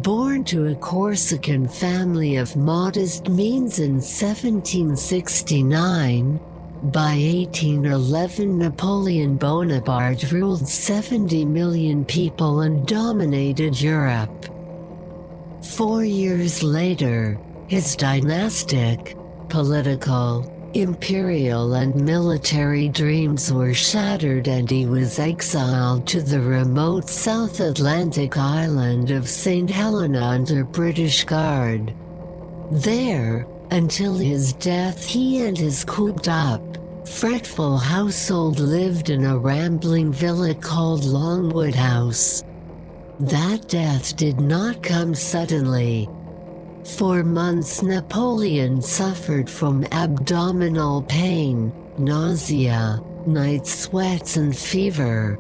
Born to a Corsican family of modest means in 1769, by 1811 Napoleon Bonaparte ruled 70 million people and dominated Europe. 4 years later, his dynastic, political, imperial and military dreams were shattered and he was exiled to the remote South Atlantic island of St. Helena under British guard. There, until his death, he and his cooped-up, fretful household lived in a rambling villa called Longwood House. That death did not come suddenly. For months Napoleon suffered from abdominal pain, nausea, night sweats and fever.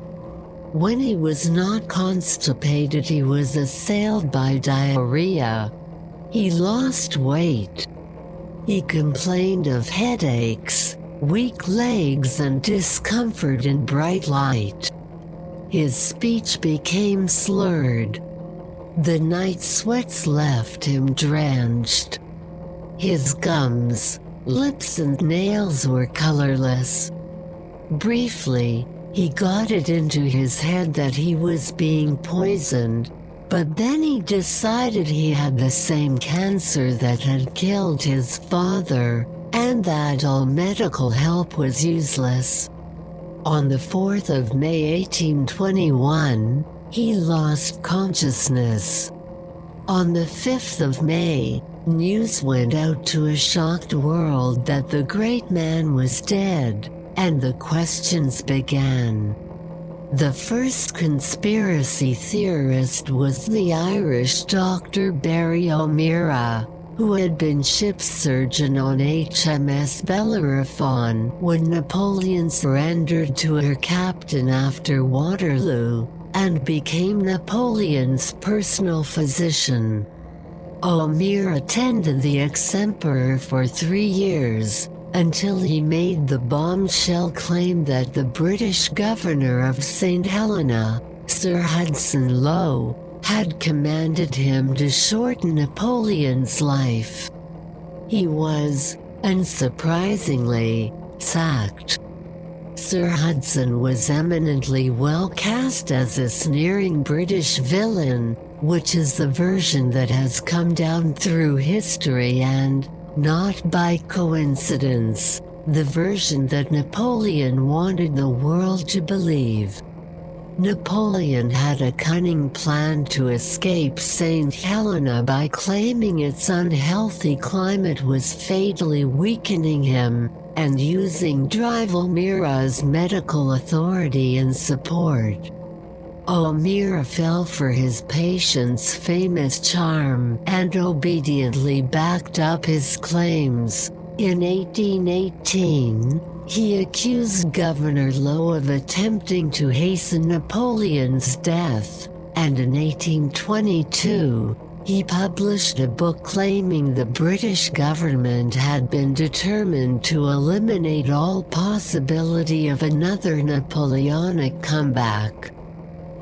When he was not constipated, he was assailed by diarrhea. He lost weight. He complained of headaches, weak legs and discomfort in bright light. His speech became slurred. The night sweats left him drenched. His gums, lips and nails were colorless. Briefly, he got it into his head that he was being poisoned, but then he decided he had the same cancer that had killed his father, and that all medical help was useless. On the 4th of May 1821, he lost consciousness. On the 5th of May, news went out to a shocked world that the great man was dead, and the questions began. The first conspiracy theorist was the Irish Dr. Barry O'Meara, who had been ship's surgeon on HMS Bellerophon when Napoleon surrendered to her captain after Waterloo, and became Napoleon's personal physician. O'Meara attended the ex-emperor for 3 years, until he made the bombshell claim that the British governor of St. Helena, Sir Hudson Lowe, had commanded him to shorten Napoleon's life. He was, unsurprisingly, sacked. Sir Hudson was eminently well cast as a sneering British villain, which is the version that has come down through history and, not by coincidence, the version that Napoleon wanted the world to believe. Napoleon had a cunning plan to escape St. Helena by claiming its unhealthy climate was fatally weakening him, and using O'Meara's medical authority and support. O'Meara fell for his patient's famous charm and obediently backed up his claims. In 1818, he accused Governor Lowe of attempting to hasten Napoleon's death, and in 1822, he published a book claiming the British government had been determined to eliminate all possibility of another Napoleonic comeback.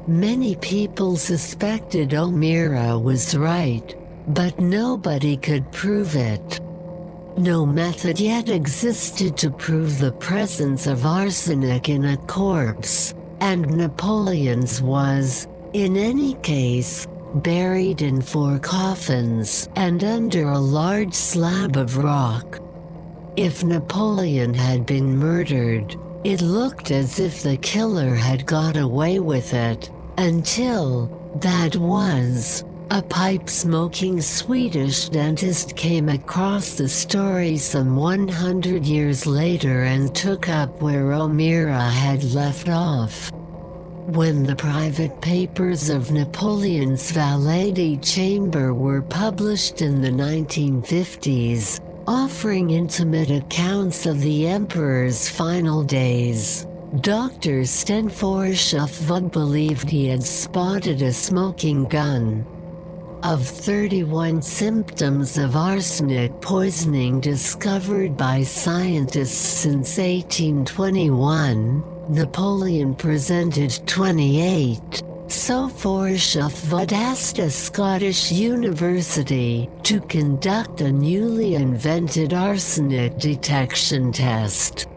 Many people suspected O'Meara was right, but nobody could prove it. No method yet existed to prove the presence of arsenic in a corpse, and Napoleon's was, in any case, buried in 4 coffins and under a large slab of rock. If Napoleon had been murdered, it looked as if the killer had got away with it, until, that was, a pipe-smoking Swedish dentist came across the story some 100 years later and took up where O'Meara had left off. When the private papers of Napoleon's valet chamber were published in the 1950s, offering intimate accounts of the emperor's final days, Dr. Stenforshufvud believed he had spotted a smoking gun. Of 31 symptoms of arsenic poisoning discovered by scientists since 1821, Napoleon presented 28, So Forshoff asked a Scottish university to conduct a newly invented arsenic detection test.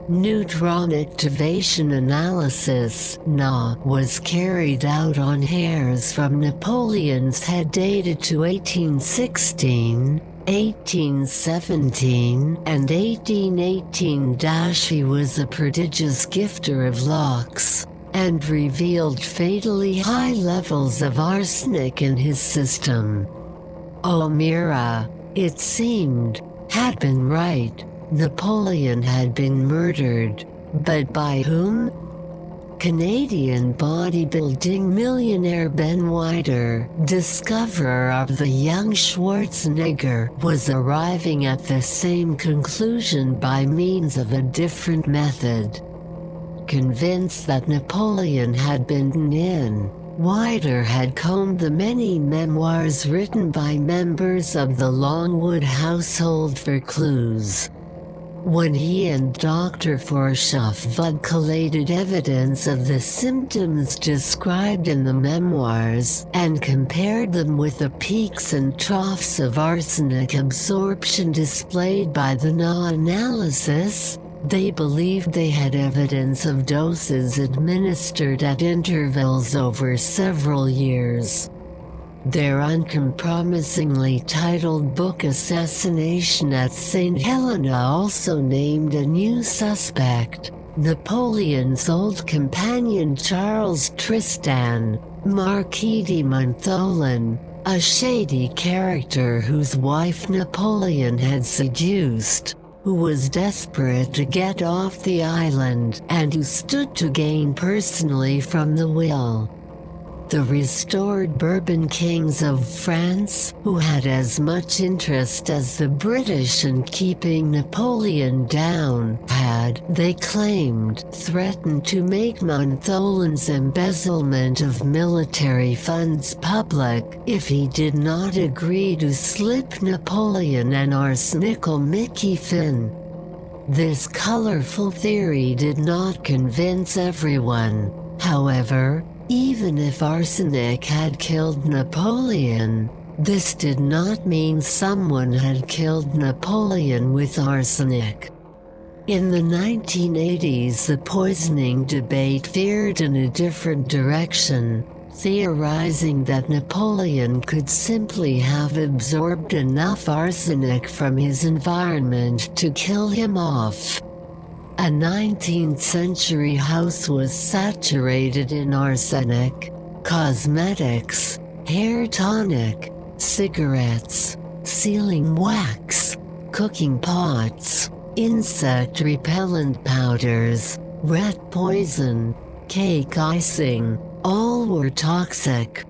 Neutron activation analysis was carried out on hairs from Napoleon's head dated to 1816, 1817, and 1818. He was a prodigious gifter of locks, and revealed fatally high levels of arsenic in his system. O'Meara, it seemed, had been right. Napoleon had been murdered, but by whom? Canadian bodybuilding millionaire Ben Wider, discoverer of the young Schwarzenegger, was arriving at the same conclusion by means of a different method. Convinced that Napoleon had been in, Wider had combed the many memoirs written by members of the Longwood household for clues. When he and Dr. Forshoff collated evidence of the symptoms described in the memoirs and compared them with the peaks and troughs of arsenic absorption displayed by the NA analysis, they believed they had evidence of doses administered at intervals over several years. Their uncompromisingly titled book Assassination at St. Helena also named a new suspect, Napoleon's old companion Charles Tristan, Marquis de Montholon, a shady character whose wife Napoleon had seduced, who was desperate to get off the island and who stood to gain personally from the will. The restored Bourbon kings of France, who had as much interest as the British in keeping Napoleon down, had, they claimed, threatened to make Montholon's embezzlement of military funds public if he did not agree to slip Napoleon an arsenical Mickey Finn. This colorful theory did not convince everyone, however. Even if arsenic had killed Napoleon, this did not mean someone had killed Napoleon with arsenic. In the 1980s, the poisoning debate veered in a different direction, theorizing that Napoleon could simply have absorbed enough arsenic from his environment to kill him off. A 19th century house was saturated in arsenic, cosmetics, hair tonic, cigarettes, sealing wax, cooking pots, insect repellent powders, rat poison, cake icing, all were toxic.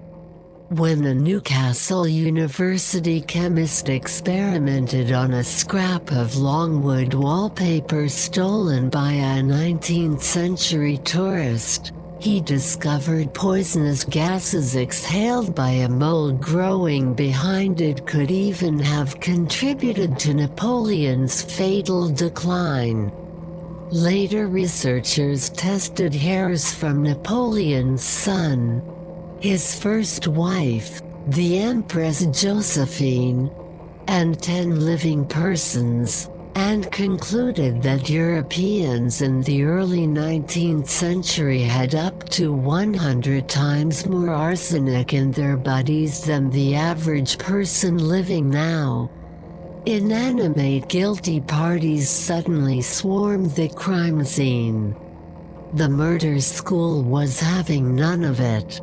When a Newcastle University chemist experimented on a scrap of Longwood wallpaper stolen by a 19th century tourist, he discovered poisonous gases exhaled by a mold growing behind it could even have contributed to Napoleon's fatal decline. Later researchers tested hairs from Napoleon's son, his first wife, the Empress Josephine, and 10 living persons, and concluded that Europeans in the early 19th century had up to 100 times more arsenic in their bodies than the average person living now. Inanimate guilty parties suddenly swarmed the crime scene. The murder school was having none of it.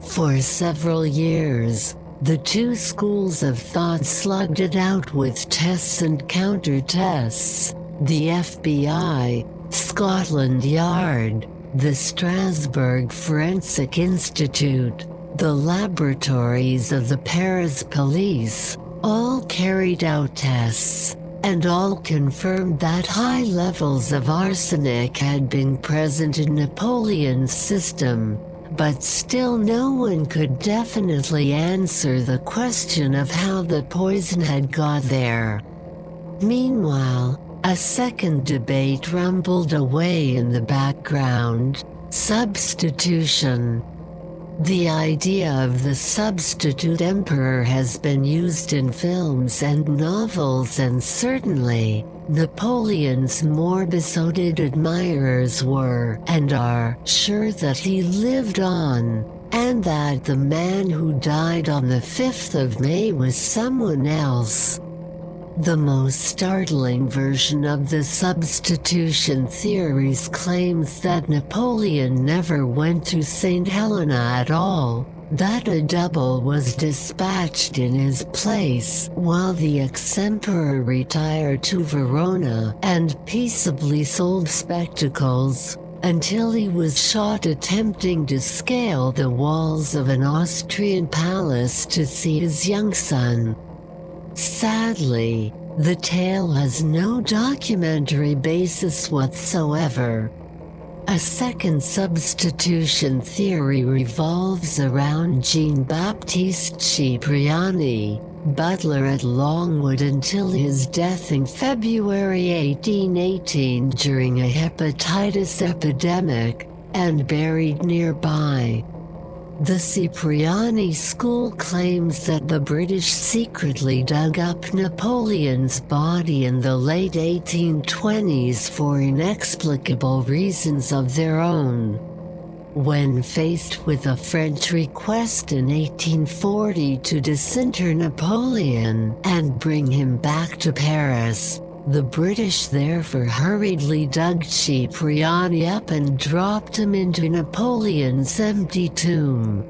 For several years, the two schools of thought slugged it out with tests and counter-tests. The FBI, Scotland Yard, the Strasbourg Forensic Institute, the laboratories of the Paris police, all carried out tests, and all confirmed that high levels of arsenic had been present in Napoleon's system. But still no one could definitely answer the question of how the poison had got there. Meanwhile, a second debate rumbled away in the background: substitution. The idea of the substitute emperor has been used in films and novels, and certainly, Napoleon's more besotted admirers were and are sure that he lived on, and that the man who died on the 5th of May was someone else. The most startling version of the substitution theories claims that Napoleon never went to St. Helena at all, that a double was dispatched in his place while the ex-emperor retired to Verona and peaceably sold spectacles, until he was shot attempting to scale the walls of an Austrian palace to see his young son. Sadly, the tale has no documentary basis whatsoever. A second substitution theory revolves around Jean-Baptiste Cipriani, butler at Longwood until his death in February 1818 during a hepatitis epidemic, and buried nearby. The Cipriani school claims that the British secretly dug up Napoleon's body in the late 1820s for inexplicable reasons of their own. When faced with a French request in 1840 to disinter Napoleon and bring him back to Paris, the British therefore hurriedly dug Cipriani up and dropped him into Napoleon's empty tomb.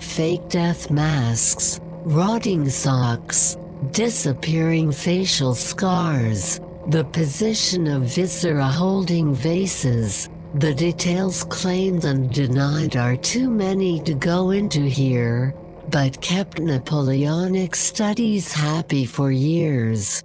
Fake death masks, rotting socks, disappearing facial scars, the position of viscera holding vases, the details claimed and denied are too many to go into here, but kept Napoleonic studies happy for years.